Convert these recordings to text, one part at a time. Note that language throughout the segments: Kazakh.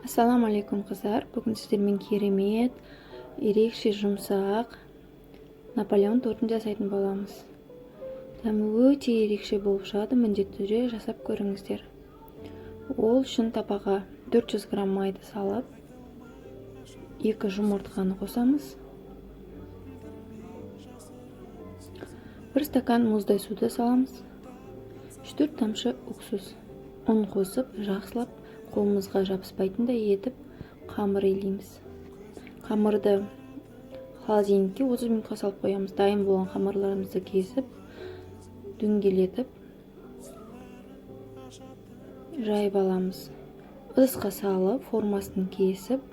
Ассалаумағалейкум қыздар, бүгін сіздермен керемет, ерекше жұмсақ Наполеон тортын жасайтын боламыз. Дәмі өте ерекше болып шығады, міндетті түрде жасап көріңіздер. Ол үшін табаға 400 грамм майды салып, 2 жұмыртқаны қосамыз. 1 стакан мұздай суды саламыз. 4 тамшы уксус. ұн қосып, жақсылап қолымызға жабыспайтындай етіп қамыр илейміз. Қамырды холодильникке 30 минутқа салып қоямыз. Дайын болған қамырларымызды кесіп, дөңгелетіп жайып аламыз. Ыдысқа салып, формасын кесіп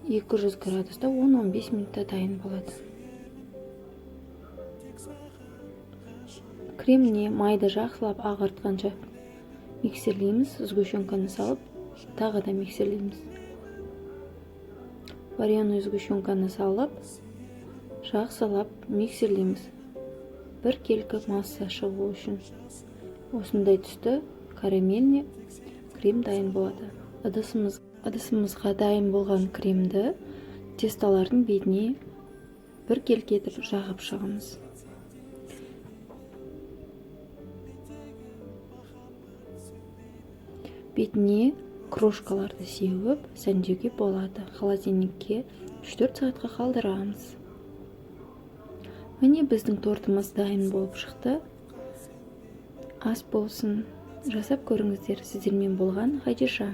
200 градуста 10-15 минутта дайын болады. Креміне майды жақсылап ағартқанша миксерлейміз. Сгущенканы салып, тағы да миксерлейміз. Вареный сгущенканы салып, жақсылап миксерлейміз. Бір келкі масса шығу үшін. Осындай түсті карамельный крем дайын болады. Ыдысымызға дайын болған кремді тесталардың бетіне бір келкетіп жағып шығамыз. Бетіне крошкаларды сеуіп, сәндеуге болады. Холодильникке 3-4 сағатқа қалдырамыз. Міне біздің тортымыз дайын болып шықты. Ас болсын. Жасап көріңіздер. Сіздермен болған Хадиша.